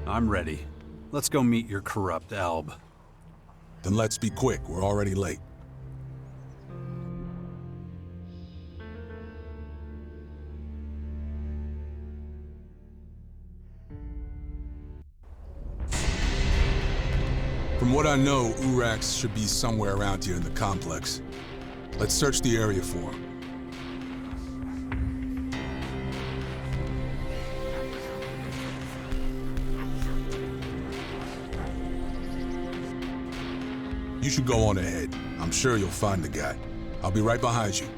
I'm ready. Let's go meet your corrupt Alb. Then let's be quick, we're already late. From what I know, Urax should be somewhere around here in the complex. Let's search the area for him. You should go on ahead. I'm sure you'll find the guy. I'll be right behind you.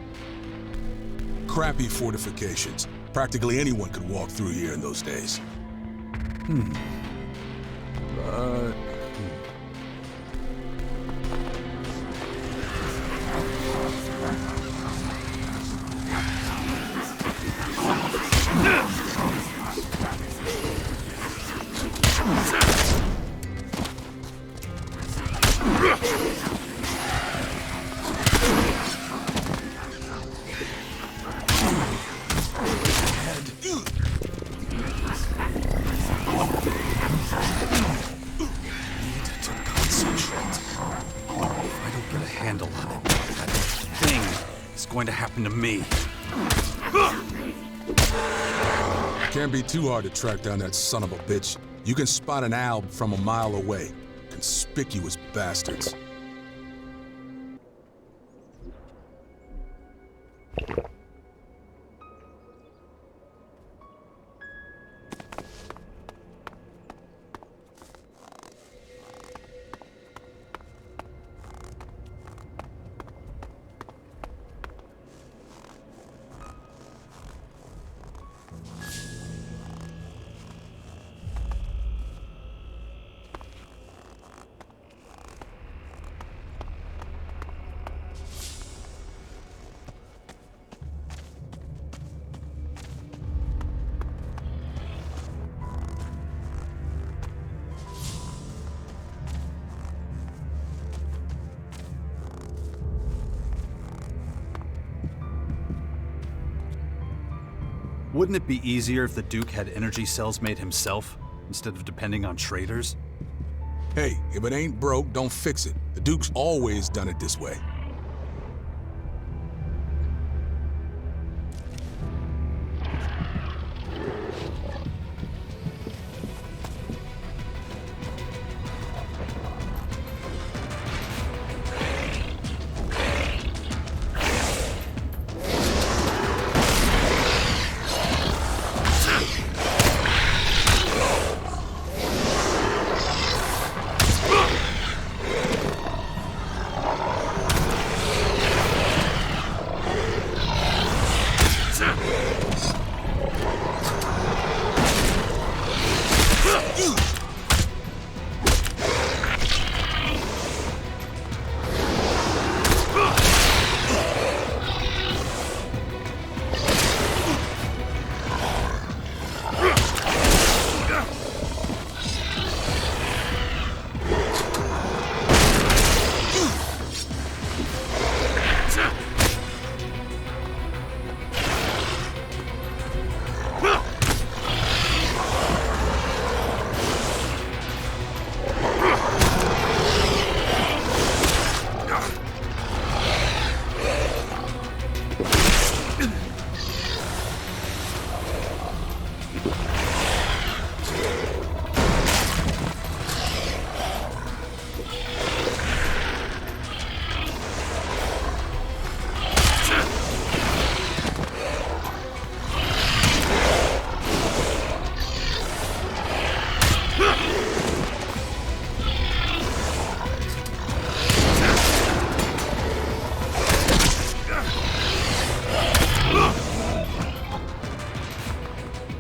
Crappy fortifications. Practically anyone could walk through here in those days. Going to happen to me. Can't be too hard to track down that son of a bitch. You can spot an Alb from a mile away. Conspicuous bastards. Wouldn't it be easier if the Duke had energy cells made himself, instead of depending on traders? Hey, if it ain't broke, don't fix it. The Duke's always done it this way.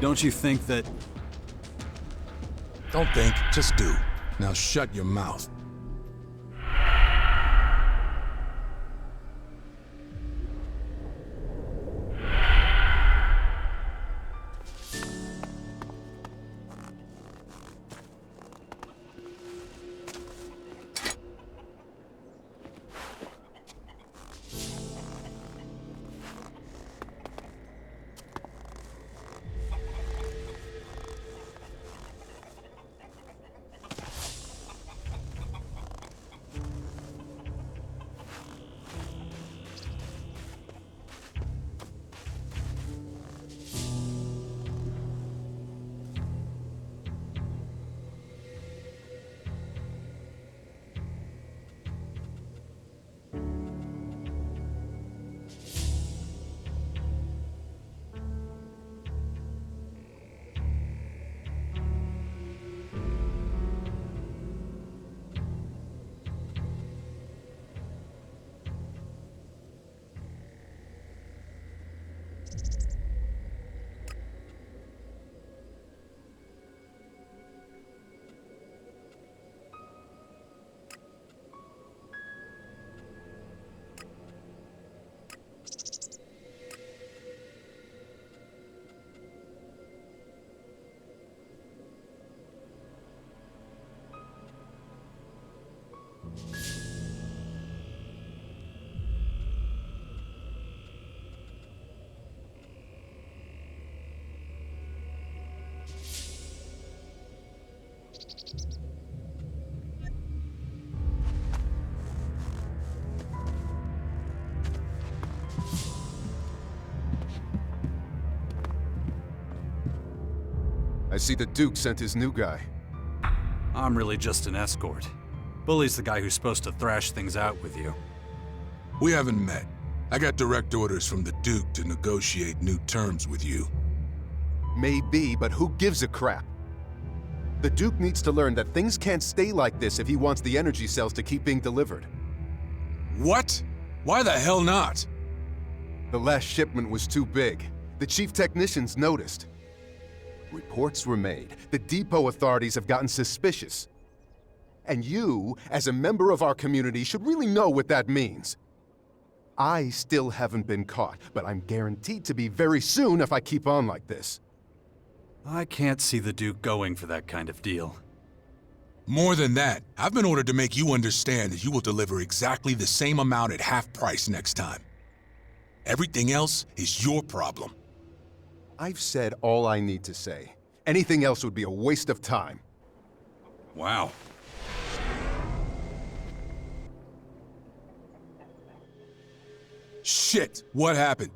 Don't you think that... Don't think, just do. Now shut your mouth. see the Duke sent his new guy. I'm really just an escort. Bully's the guy who's supposed to thrash things out with you. We haven't met. I got direct orders from the Duke to negotiate new terms with you. Maybe, but who gives a crap? The Duke needs to learn that things can't stay like this if he wants the energy cells to keep being delivered. What? Why the hell not? The last shipment was too big. The chief technicians noticed. Reports were made. The depot authorities have gotten suspicious. And you, as a member of our community, should really know what that means. I still haven't been caught, but I'm guaranteed to be very soon if I keep on like this. I can't see the Duke going for that kind of deal. More than that, I've been ordered to make you understand that you will deliver exactly the same amount at half price next time. Everything else is your problem. I've said all I need to say. Anything else would be a waste of time. Wow. Shit! What happened?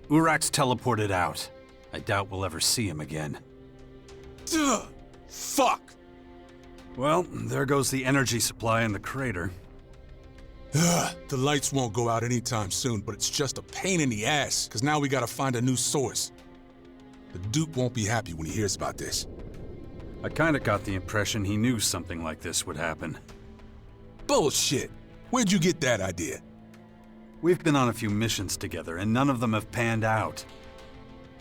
Urak's teleported out. I doubt we'll ever see him again. Duh! Fuck! Well, there goes the energy supply in the crater. Ugh, the lights won't go out anytime soon, but it's just a pain in the ass, because now we gotta find a new source. The Duke won't be happy when he hears about this. I kinda got the impression he knew something like this would happen. Bullshit! Where'd you get that idea? We've been on a few missions together, and none of them have panned out.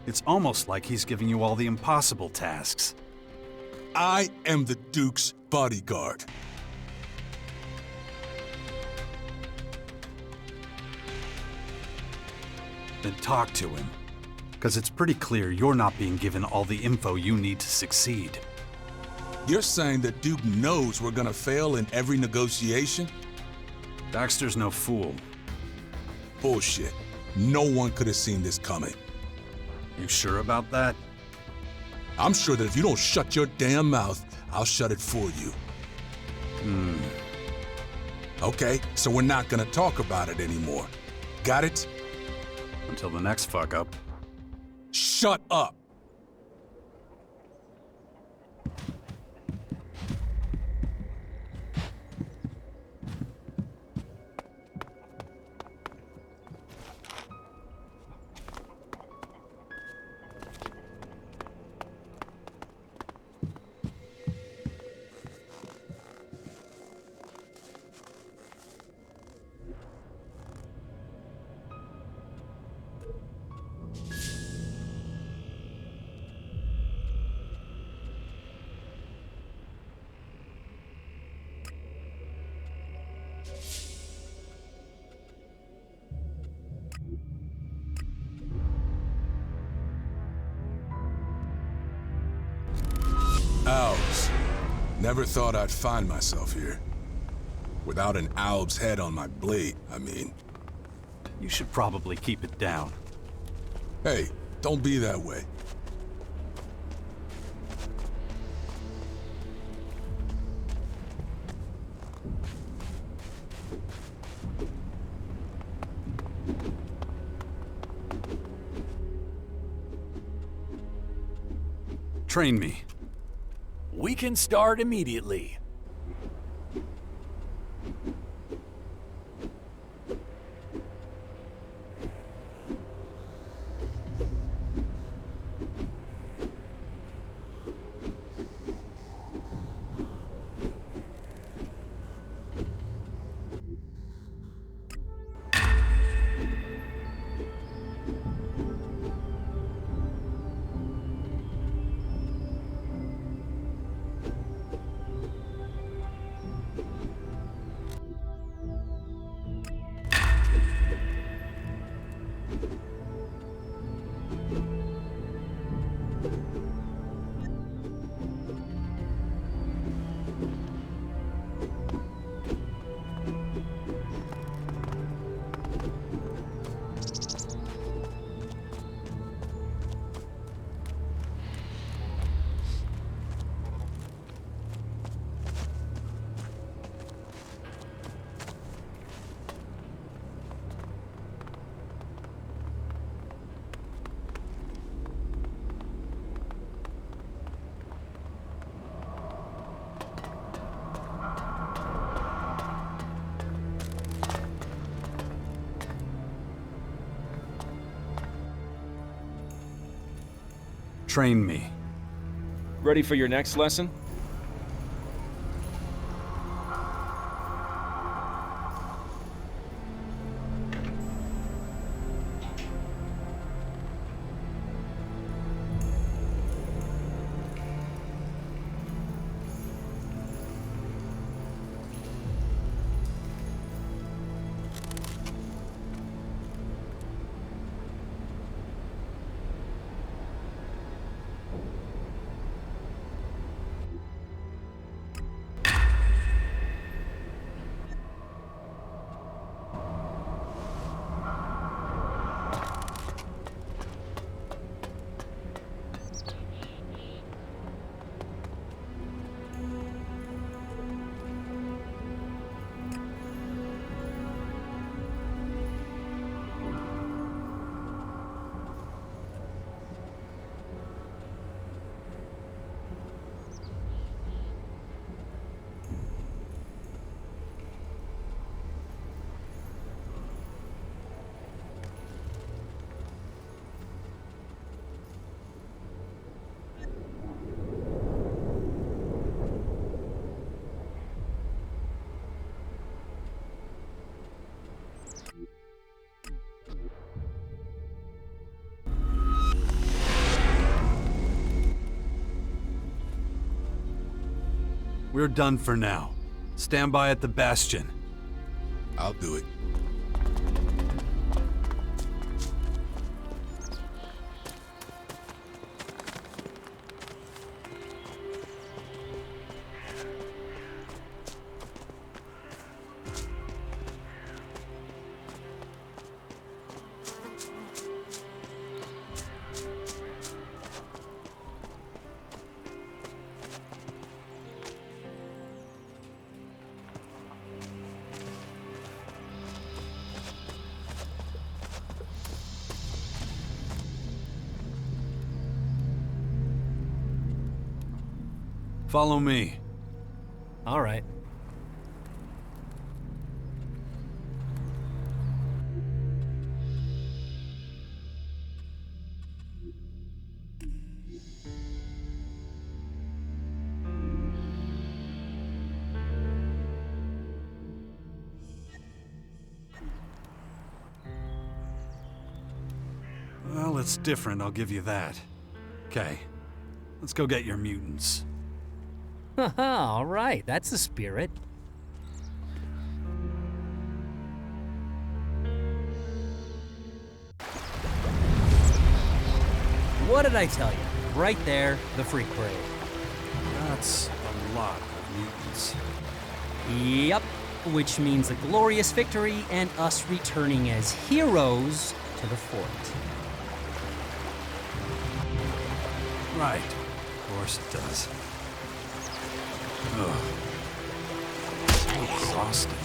It's almost like he's giving you all the impossible tasks. I am the Duke's bodyguard. Then talk to him. Because it's pretty clear you're not being given all the info you need to succeed. You're saying that Duke knows we're gonna fail in every negotiation? Baxter's no fool. Bullshit. No one could have seen this coming. You sure about that? I'm sure that if you don't shut your damn mouth, I'll shut it for you. Okay, so we're not gonna talk about it anymore. Got it? Until the next fuck-up. Shut up! Albs. Never thought I'd find myself here. Without an Alb's head on my blade, I mean. You should probably keep it down. Hey, don't be that way. Train me. We can start immediately. Train me. Ready for your next lesson? We're done for now. Stand by at the Bastion. I'll do it. Follow me. All right. Well, it's different, I'll give you that. Okay, let's go get your mutants. Haha, all right. That's the spirit. What did I tell you? Right there, the freak parade. That's a lot of mutants. Yep, which means a glorious victory and us returning as heroes to the fort. Right, of course it does. Ugh. So exhausting.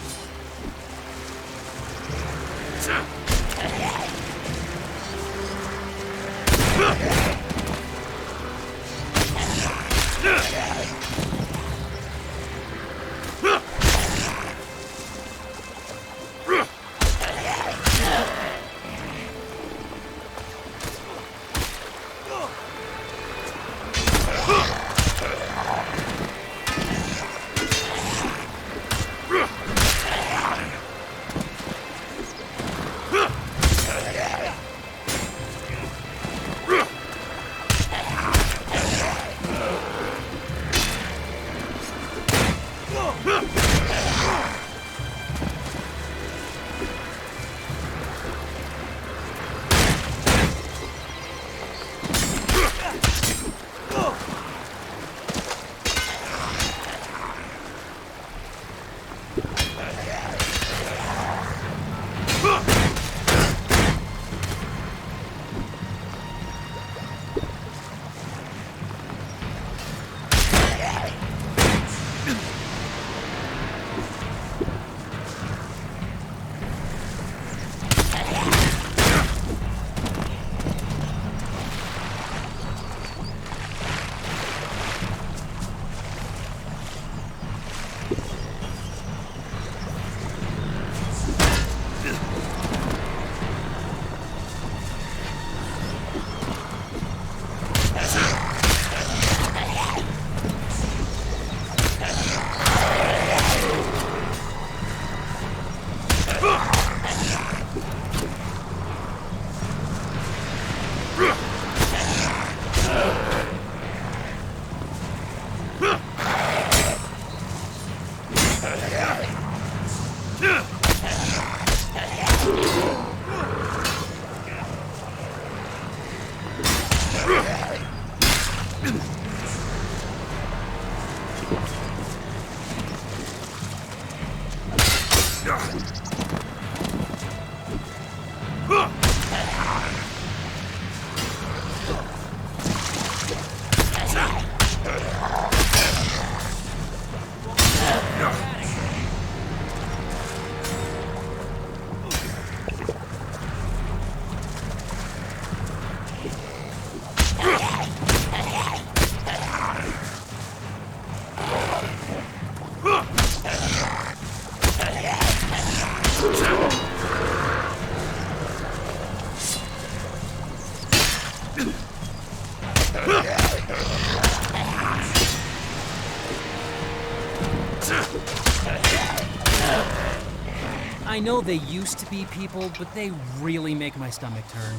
I know they used to be people, but they really make my stomach turn.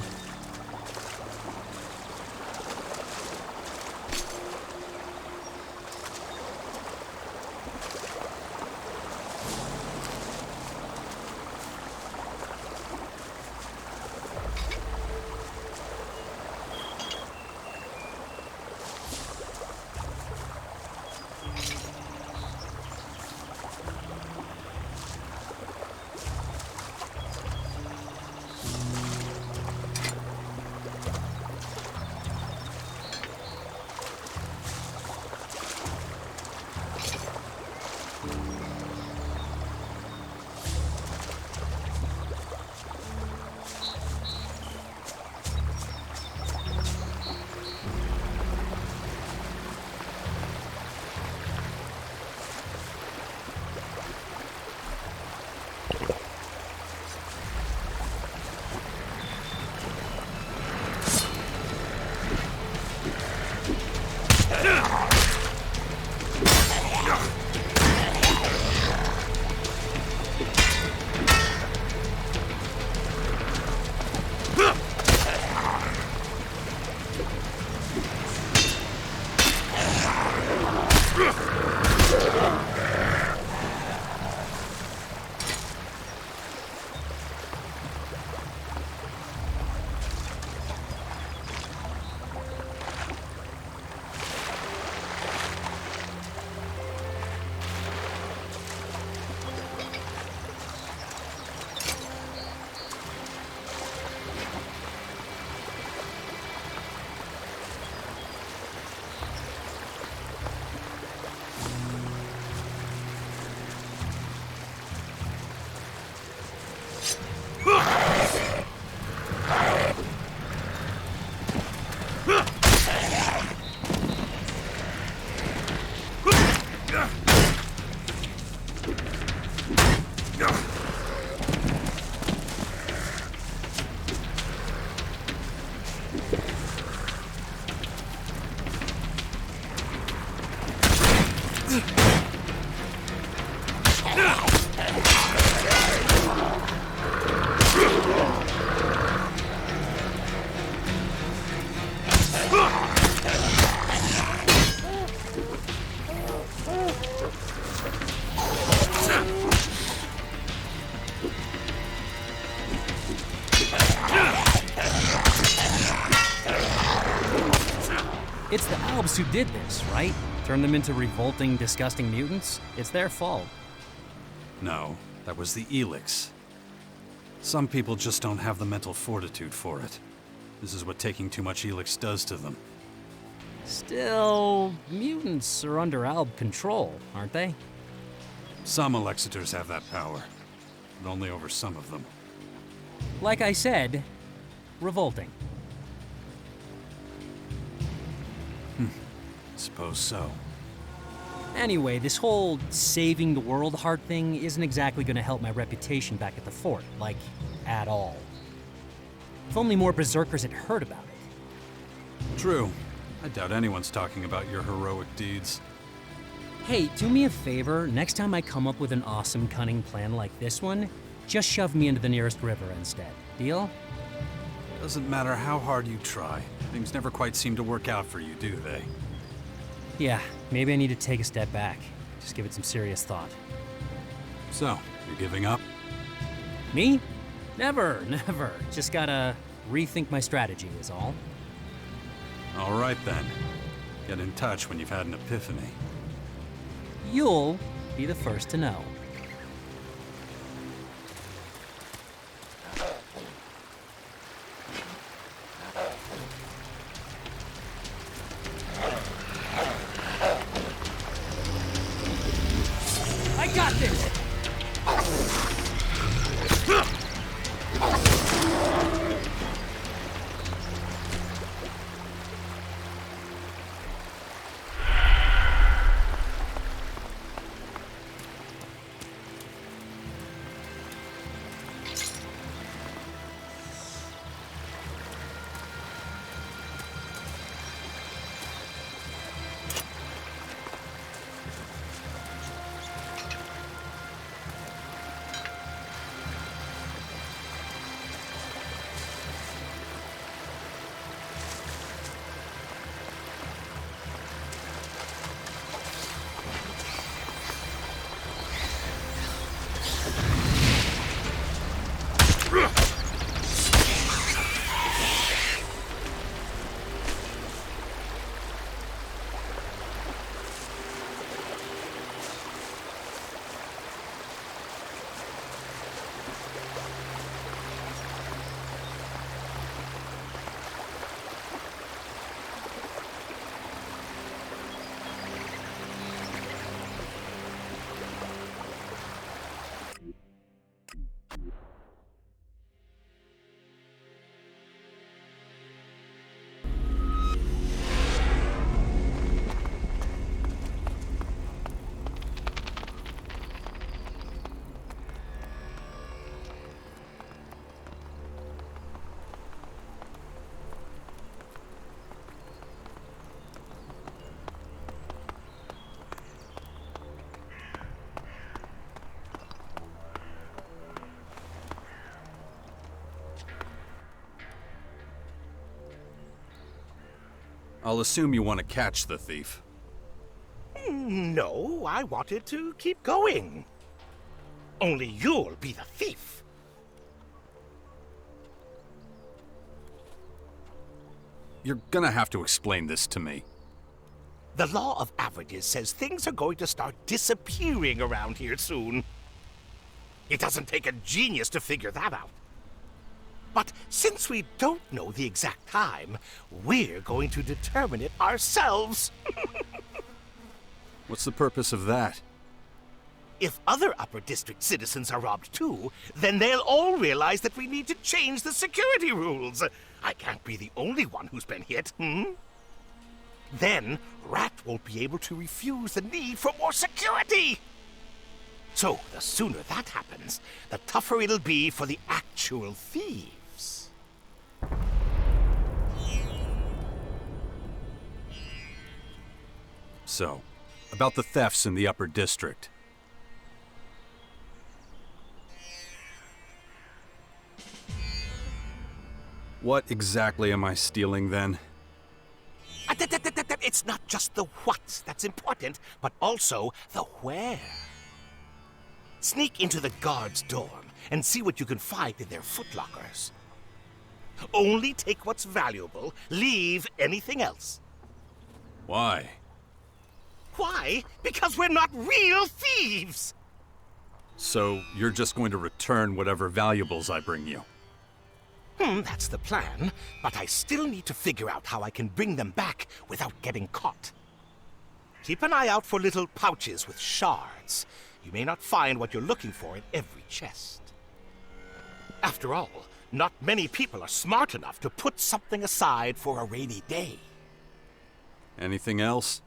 It's the Albs who did this, right? Turned them into revolting, disgusting mutants? It's their fault. No, that was the Elix. Some people just don't have the mental fortitude for it. This is what taking too much Elix does to them. Still, mutants are under Alb control, aren't they? Some Alexiters have that power, but only over some of them. Like I said, revolting. Suppose so. Anyway, this whole saving the world heart thing isn't exactly gonna help my reputation back at the fort, like, at all. If only more berserkers had heard about it. True. I doubt anyone's talking about your heroic deeds. Hey, do me a favor, next time I come up with an awesome, cunning plan like this one, just shove me into the nearest river instead. Deal? Doesn't matter how hard you try. Things never quite seem to work out for you, do they? Yeah, maybe I need to take a step back. Just give it some serious thought. So, you're giving up? Me? Never, never. Just gotta rethink my strategy is all. All right then. Get in touch when you've had an epiphany. You'll be the first to know. I got this! I'll assume you want to catch the thief. No, I wanted to keep going. Only you'll be the thief. You're gonna have to explain this to me. The law of averages says things are going to start disappearing around here soon. It doesn't take a genius to figure that out. But since we don't know the exact time, we're going to determine it ourselves. What's the purpose of that? If other Upper District citizens are robbed too, then they'll all realize that we need to change the security rules. I can't be the only one who's been hit, Then, Rat won't be able to refuse the need for more security. So, the sooner that happens, the tougher it'll be for the actual thieves. So, about the thefts in the Upper District. What exactly am I stealing then? It's not just the what that's important, but also the where. Sneak into the guards' dorm and see what you can find in their footlockers. Only take what's valuable, leave anything else. Why? Why? Because we're not real thieves! So, you're just going to return whatever valuables I bring you? That's the plan, but I still need to figure out how I can bring them back without getting caught. Keep an eye out for little pouches with shards. You may not find what you're looking for in every chest. After all, not many people are smart enough to put something aside for a rainy day. Anything else?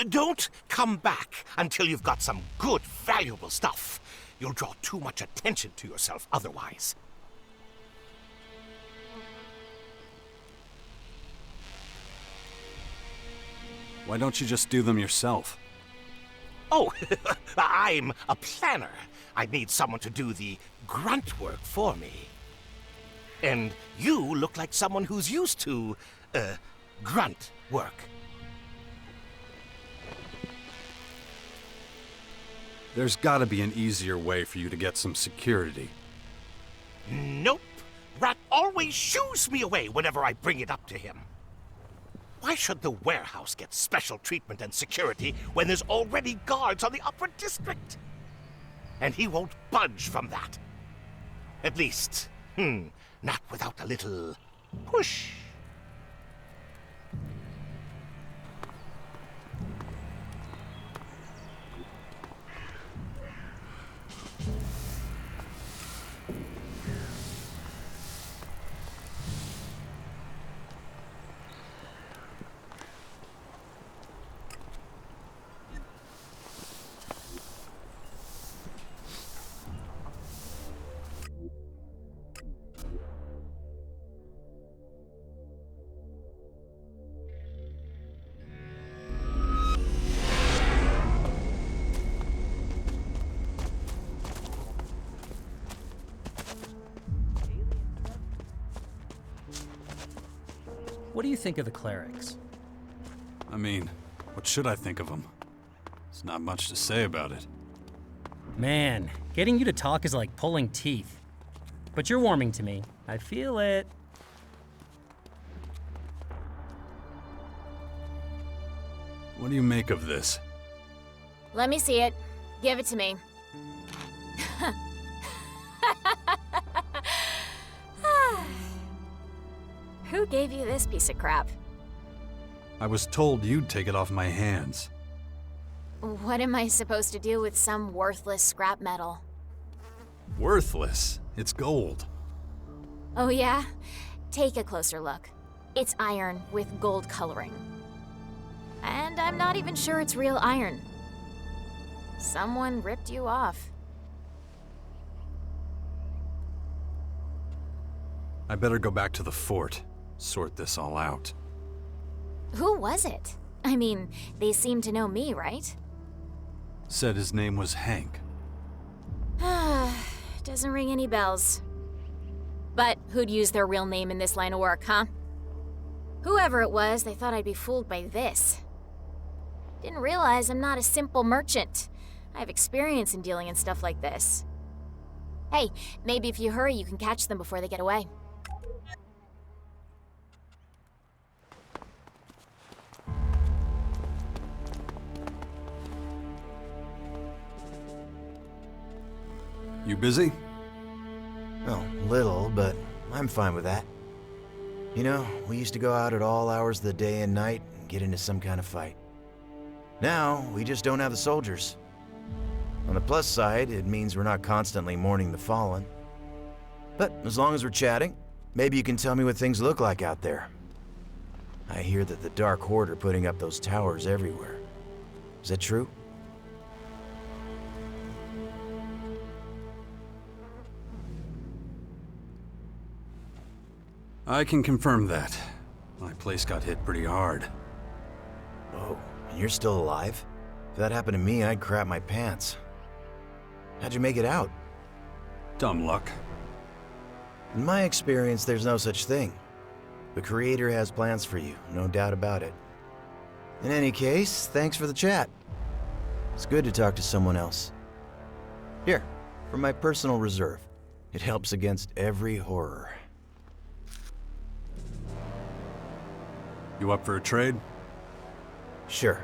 Don't come back until you've got some good, valuable stuff. You'll draw too much attention to yourself otherwise. Why don't you just do them yourself? Oh, I'm a planner. I need someone to do the grunt work for me. And you look like someone who's used to, grunt work. There's gotta be an easier way for you to get some security. Nope. Rat always shoos me away whenever I bring it up to him. Why should the warehouse get special treatment and security when there's already guards on the Upper District? And he won't budge from that. At least, not without a little push. What do you think of the clerics? I mean, what should I think of them? There's not much to say about it. Man, getting you to talk is like pulling teeth. But you're warming to me. I feel it. What do you make of this? Let me see it. Give it to me. Who gave you this piece of crap? I was told you'd take it off my hands. What am I supposed to do with some worthless scrap metal? Worthless. It's gold. Oh yeah? Take a closer look. It's iron with gold coloring. And I'm not even sure it's real iron. Someone ripped you off. I better go back to the fort, sort this all out. Who was it? I mean, they seem to know me, right? Said his name was Hank. Doesn't ring any bells. But who'd use their real name in this line of work, huh? Whoever it was, they thought I'd be fooled by this. Didn't realize I'm not a simple merchant. I have experience in dealing in stuff like this. Hey, maybe if you hurry, you can catch them before they get away. You busy? Oh, little, but I'm fine with that. You know, we used to go out at all hours of the day and night and get into some kind of fight. Now, we just don't have the soldiers. On the plus side, it means we're not constantly mourning the fallen. But as long as we're chatting, maybe you can tell me what things look like out there. I hear that the Dark Horde are putting up those towers everywhere. Is that true? I can confirm that. My place got hit pretty hard. Oh, and you're still alive? If that happened to me, I'd crap my pants. How'd you make it out? Dumb luck. In my experience, there's no such thing. The Creator has plans for you, no doubt about it. In any case, thanks for the chat. It's good to talk to someone else. Here, from my personal reserve. It helps against every horror. You up for a trade? Sure.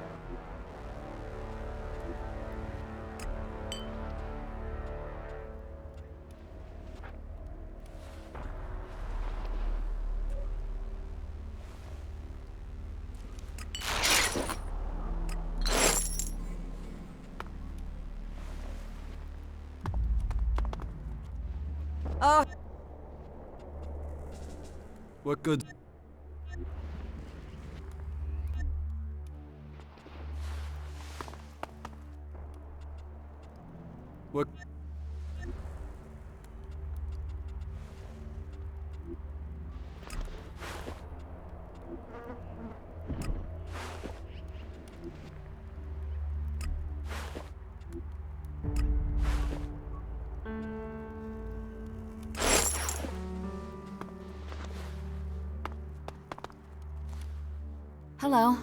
What good? What? Hello.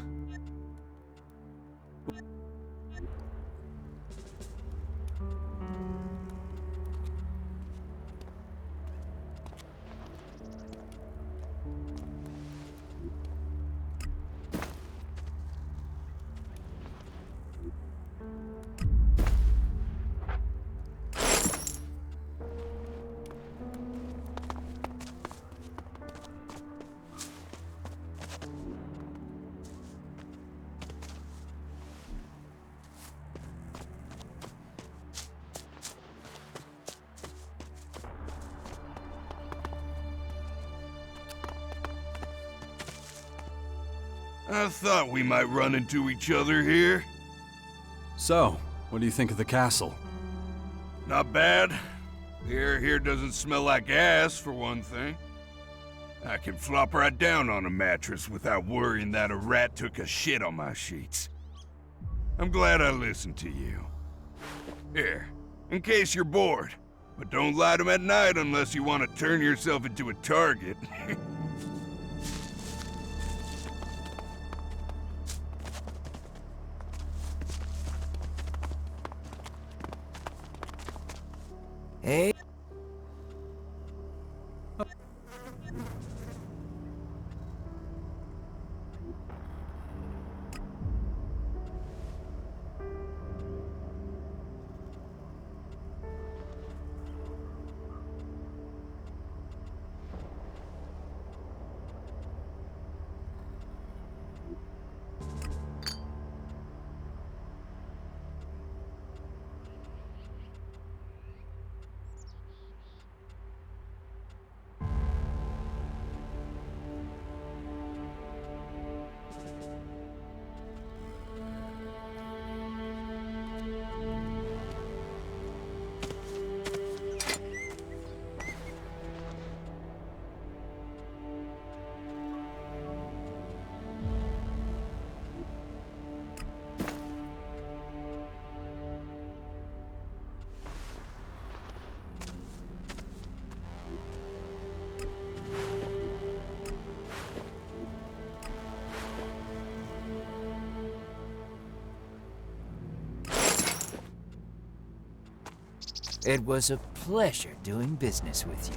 I thought we might run into each other here. So, what do you think of the castle? Not bad. The air here doesn't smell like ass, for one thing. I can flop right down on a mattress without worrying that a rat took a shit on my sheets. I'm glad I listened to you. Here, in case you're bored. But don't light 'em at night unless you want to turn yourself into a target. Hey. It was a pleasure doing business with you.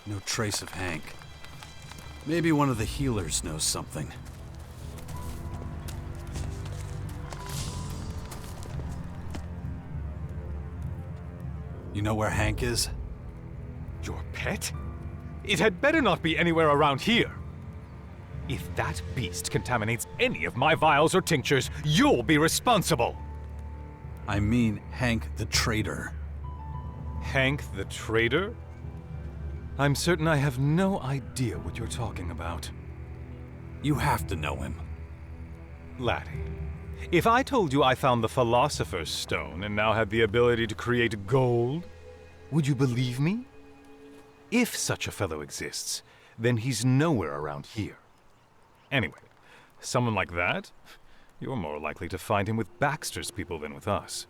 No trace of Hank. Maybe one of the healers knows something. You know where Hank is? Your pet? It had better not be anywhere around here. If that beast contaminates any of my vials or tinctures, you'll be responsible. I mean Hank the traitor. Hank the traitor? I'm certain I have no idea what you're talking about. You have to know him. Laddie, if I told you I found the Philosopher's Stone and now have the ability to create gold, would you believe me? If such a fellow exists, then he's nowhere around here. Anyway, someone like that, you're more likely to find him with Baxter's people than with us.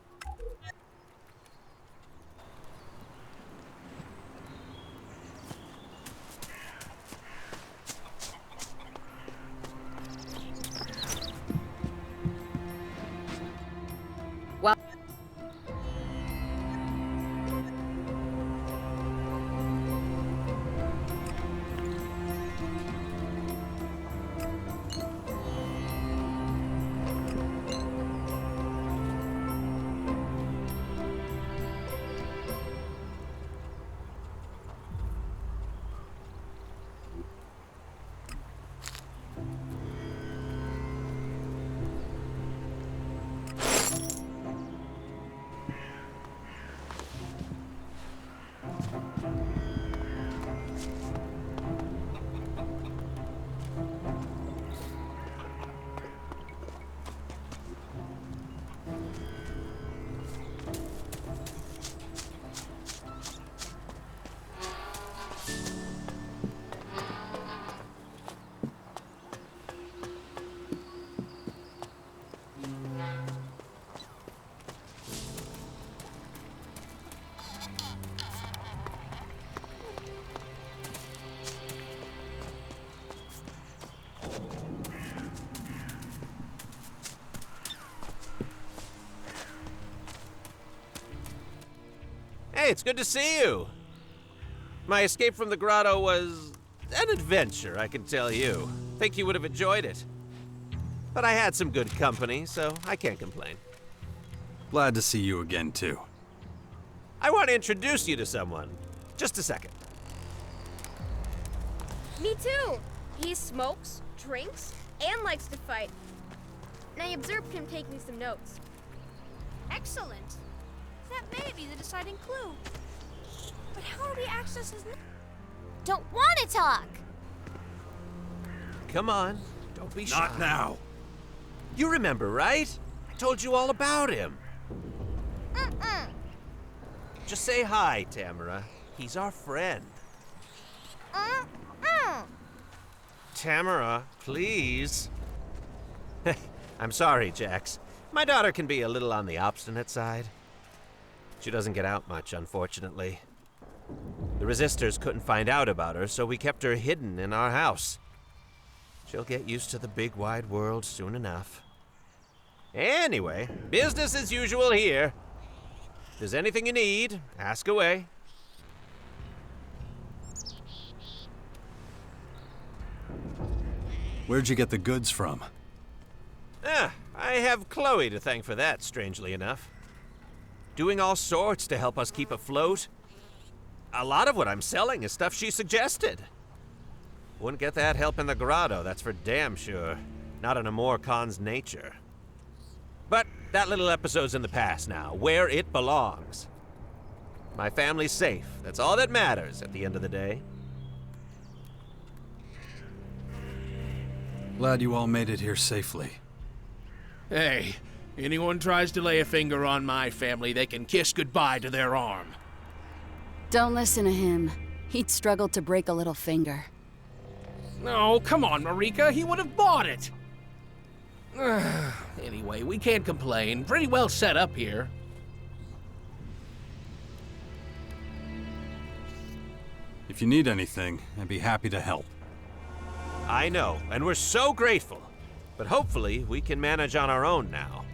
Hey, it's good to see you. My escape from the grotto was an adventure, I can tell you. Think you would have enjoyed it. But I had some good company, so I can't complain. Glad to see you again, too. I want to introduce you to someone. Just a second. Me too. He smokes, drinks, and likes to fight. And I observed him taking some notes. Excellent. That may be the deciding clue. But how do we access his Don't want to talk! Come on, don't be shy. Not now. You remember, right? I told you all about him. Just say hi, Tamara. He's our friend. Tamara, please. I'm sorry, Jax. My daughter can be a little on the obstinate side. She doesn't get out much, unfortunately. The resistors couldn't find out about her, so we kept her hidden in our house. She'll get used to the big wide world soon enough. Anyway, business as usual here. If there's anything you need, ask away. Where'd you get the goods from? I have Chloe to thank for that, strangely enough. Doing all sorts to help us keep afloat. A lot of what I'm selling is stuff she suggested. Wouldn't get that help in the grotto, that's for damn sure. Not in Amor Khan's nature. But that little episode's in the past now, where it belongs. My family's safe. That's all that matters at the end of the day. Glad you all made it here safely. Hey, anyone tries to lay a finger on my family, they can kiss goodbye to their arm. Don't listen to him. He'd struggle to break a little finger. No, come on, Marika, he would have bought it. Anyway, we can't complain. Pretty well set up here. If you need anything, I'd be happy to help. I know, and we're so grateful. But hopefully, we can manage on our own now.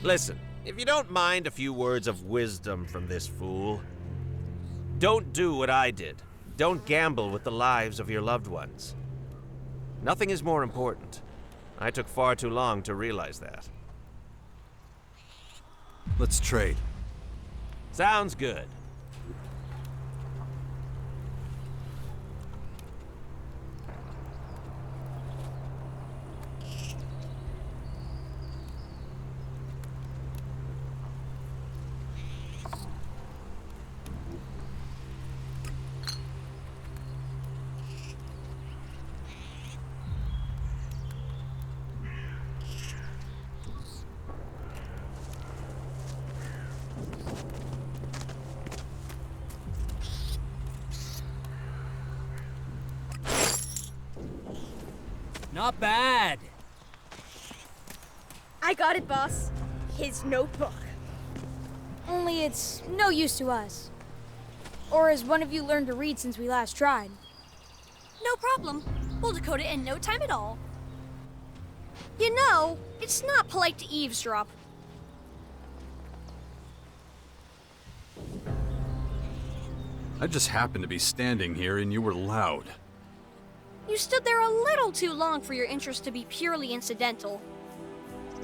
Listen, if you don't mind a few words of wisdom from this fool, don't do what I did. Don't gamble with the lives of your loved ones. Nothing is more important. I took far too long to realize that. Let's trade. Sounds good. Not bad. I got it, boss. His notebook. Only it's no use to us. Or has one of you learned to read since we last tried? No problem. We'll decode it in no time at all. You know, it's not polite to eavesdrop. I just happened to be standing here and you were loud. You stood there a little too long for your interest to be purely incidental.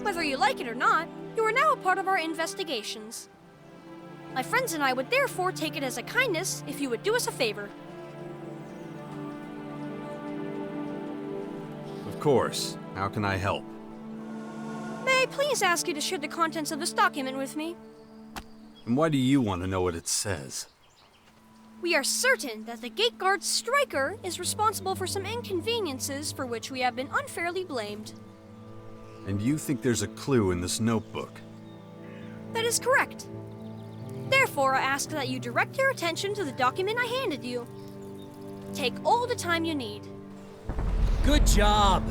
Whether you like it or not, you are now a part of our investigations. My friends and I would therefore take it as a kindness if you would do us a favor. Of course. How can I help? May I please ask you to share the contents of this document with me? And why do you want to know what it says? We are certain that the gate guard Stryker is responsible for some inconveniences for which we have been unfairly blamed. And you think there's a clue in this notebook? That is correct. Therefore, I ask that you direct your attention to the document I handed you. Take all the time you need. Good job.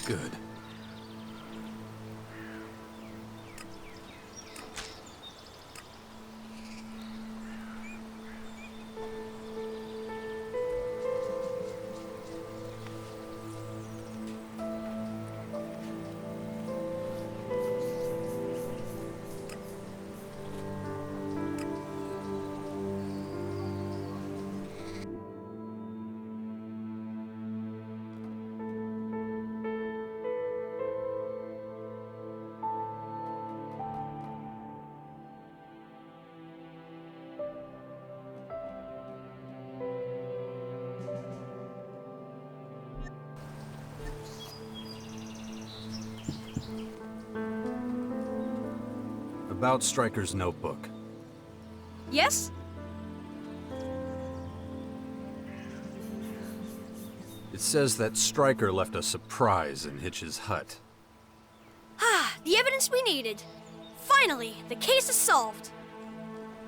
Good. About Stryker's notebook. Yes? It says that Stryker left a surprise in Hitch's hut. Ah, the evidence we needed. Finally, the case is solved.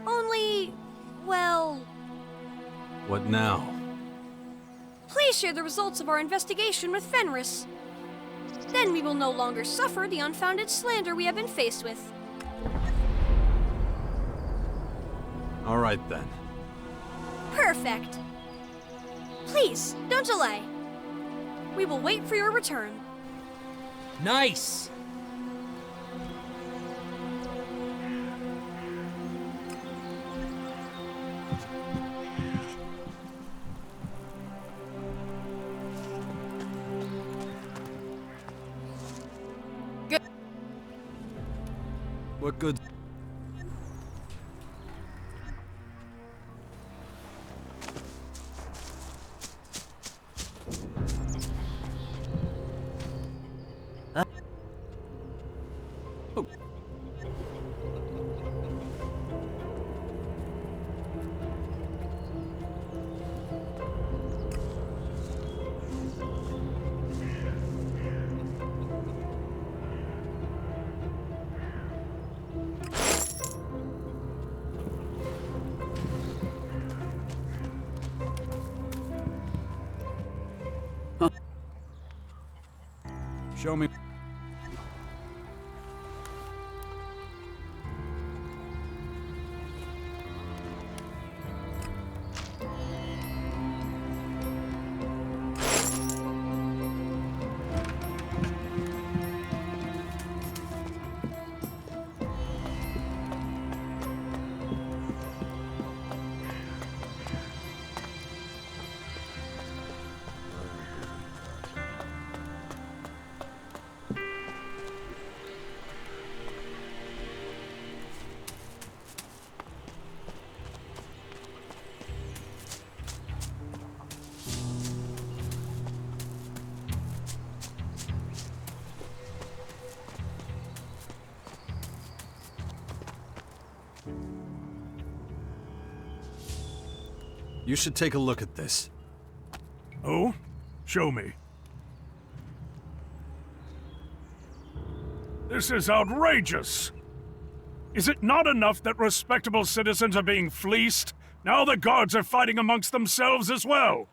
Only, well... What now? Please share the results of our investigation with Fenris. Then we will no longer suffer the unfounded slander we have been faced with. All right, then. Perfect. Please, don't delay. We will wait for your return. Nice! What good? Oh. Show me. You should take a look at this. Oh? Show me. This is outrageous! Is it not enough that respectable citizens are being fleeced? Now the guards are fighting amongst themselves as well!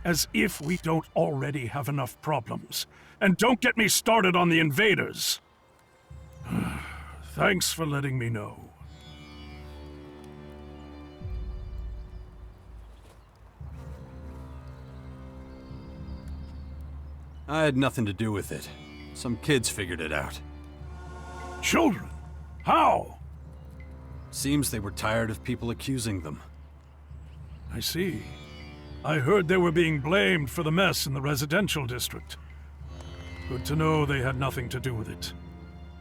As if we don't already have enough problems. And don't get me started on the invaders. Thanks for letting me know. I had nothing to do with it. Some kids figured it out. Children? How? Seems they were tired of people accusing them. I see. I heard they were being blamed for the mess in the residential district. Good to know they had nothing to do with it.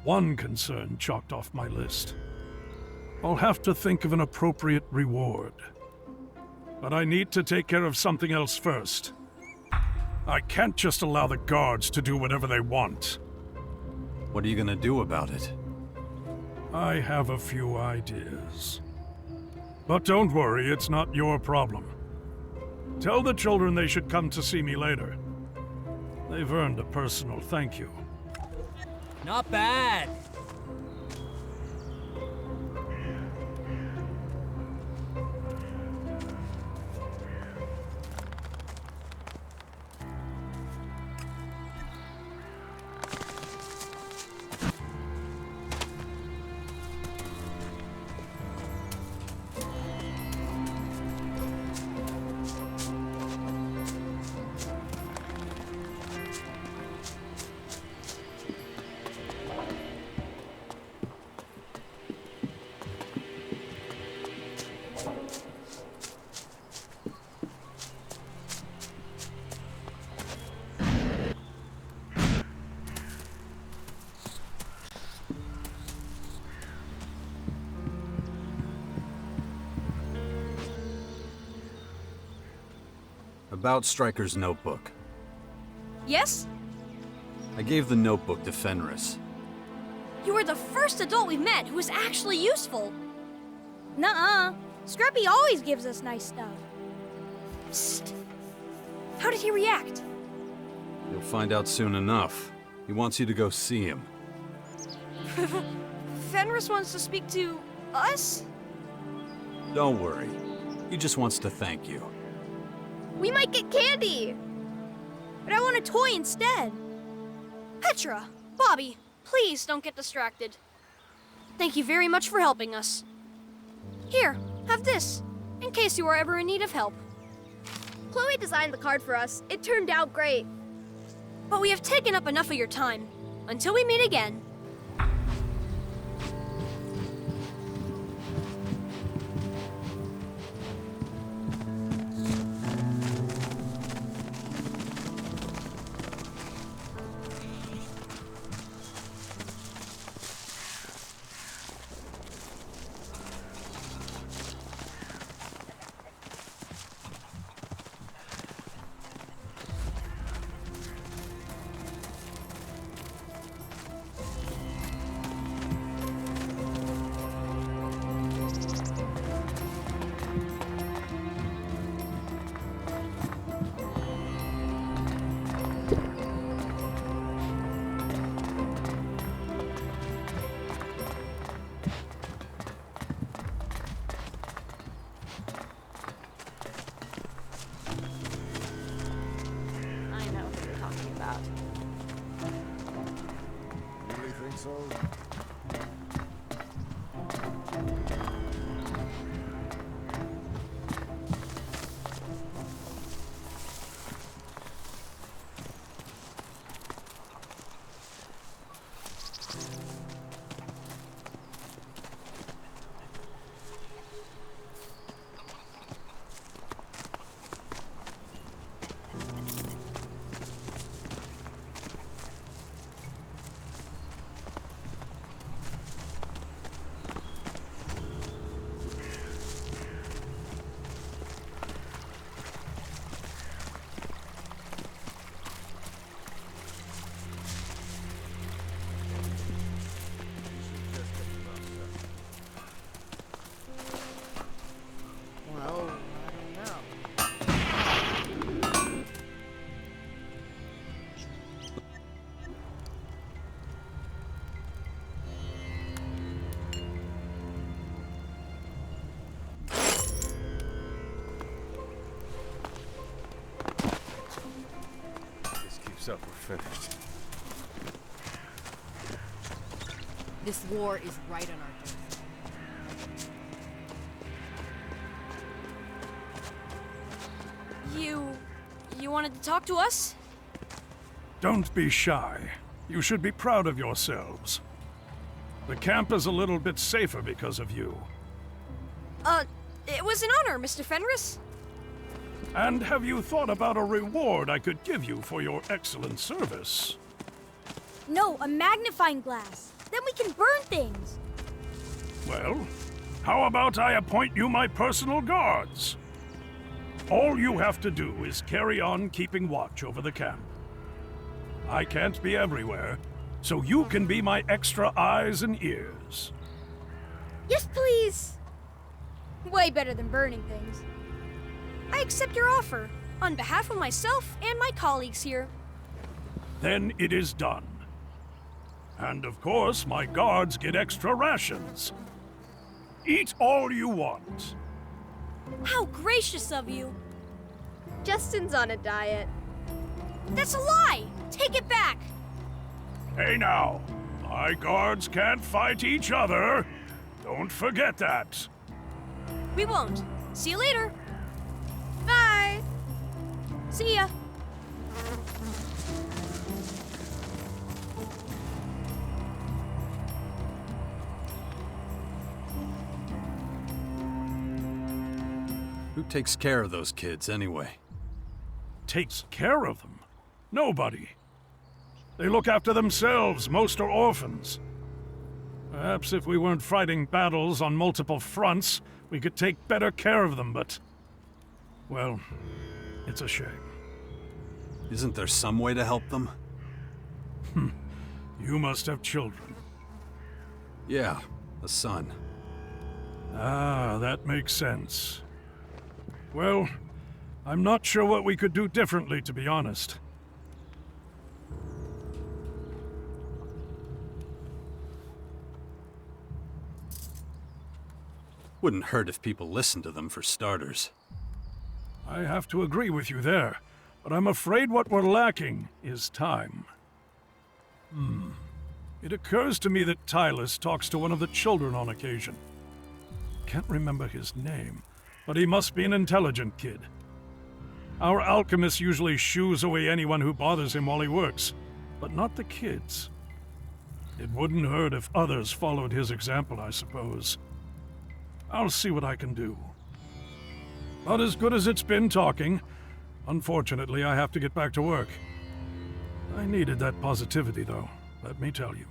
One concern chalked off my list. I'll have to think of an appropriate reward. But I need to take care of something else first. I can't just allow the guards to do whatever they want. What are you gonna do about it? I have a few ideas. But don't worry, it's not your problem. Tell the children they should come to see me later. They've earned a personal thank you. Not bad! About Stryker's notebook. Yes? I gave the notebook to Fenris. You are the first adult we've met who is actually useful. Nuh-uh. Scrappy always gives us nice stuff. Psst. How did he react? You'll find out soon enough. He wants you to go see him. Fenris wants to speak to us? Don't worry. He just wants to thank you. We might get candy! But I want a toy instead. Petra! Bobby! Please don't get distracted. Thank you very much for helping us. Here, have this, in case you are ever in need of help. Chloe designed the card for us. It turned out great. But we have taken up enough of your time. Until we meet again. Up, we're finished. This war is right on our doorstep. You wanted to talk to us? Don't be shy. You should be proud of yourselves. The camp is a little bit safer because of you. It was an honor, Mr. Fenris. And have you thought about a reward I could give you for your excellent service? No, a magnifying glass. Then we can burn things. Well, how about I appoint you my personal guards? All you have to do is carry on keeping watch over the camp. I can't be everywhere, so you can be my extra eyes and ears. Yes, please. Way better than burning things. I accept your offer, on behalf of myself and my colleagues here. Then it is done. And of course, my guards get extra rations. Eat all you want. How gracious of you. Justin's on a diet. That's a lie! Take it back! Hey now, my guards can't fight each other. Don't forget that. We won't. See you later. Bye! See ya! Who takes care of those kids, anyway? Takes care of them? Nobody. They look after themselves. Most are orphans. Perhaps if we weren't fighting battles on multiple fronts, we could take better care of them, but... well, it's a shame. Isn't there some way to help them? You must have children. Yeah, a son. Ah, that makes sense. Well, I'm not sure what we could do differently, to be honest. Wouldn't hurt if people listened to them, for starters. I have to agree with you there, but I'm afraid what we're lacking is time. It occurs to me that Tylus talks to one of the children on occasion. Can't remember his name, but he must be an intelligent kid. Our alchemist usually shoos away anyone who bothers him while he works, but not the kids. It wouldn't hurt if others followed his example, I suppose. I'll see what I can do. Not as good as it's been talking. Unfortunately, I have to get back to work. I needed that positivity, though, let me tell you.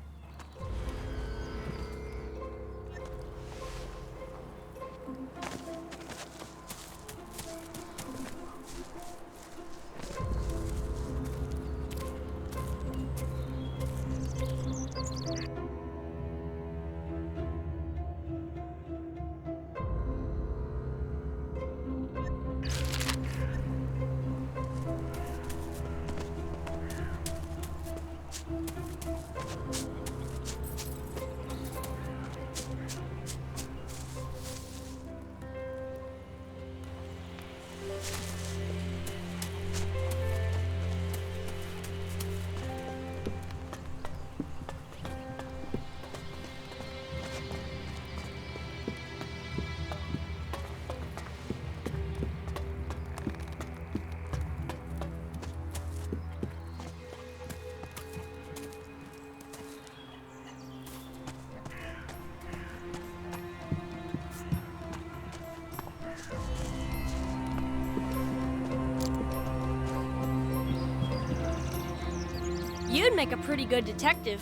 You'd make a pretty good detective.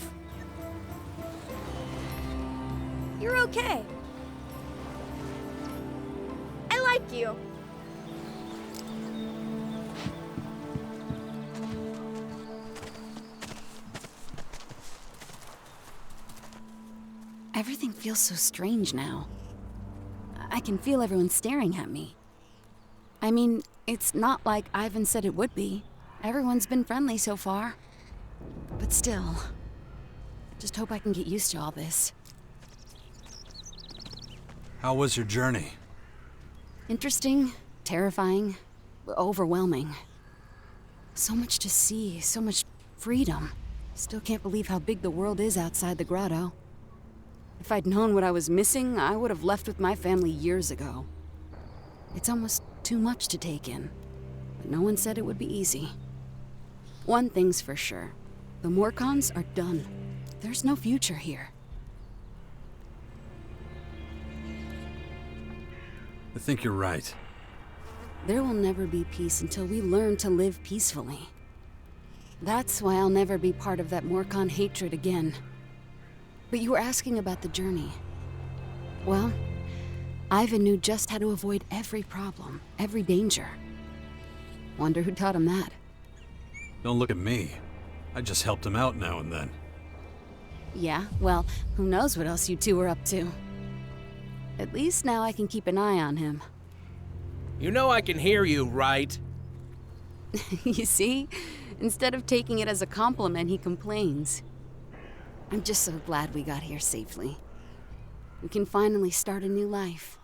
You're okay. I like you. Everything feels so strange now. I can feel everyone staring at me. I mean, it's not like Ivan said it would be. Everyone's been friendly so far. But still, I just hope I can get used to all this. How was your journey? Interesting, terrifying, overwhelming. So much to see, so much freedom. Still can't believe how big the world is outside the grotto. If I'd known what I was missing, I would have left with my family years ago. It's almost too much to take in, but no one said it would be easy. One thing's for sure. The Morkons are done. There's no future here. I think you're right. There will never be peace until we learn to live peacefully. That's why I'll never be part of that Morkon hatred again. But you were asking about the journey. Well, Ivan knew just how to avoid every problem, every danger. Wonder who taught him that. Don't look at me. I just helped him out now and then. Yeah, well, who knows what else you two are up to. At least now I can keep an eye on him. You know I can hear you, right? You see? Instead of taking it as a compliment, he complains. I'm just so glad we got here safely. We can finally start a new life.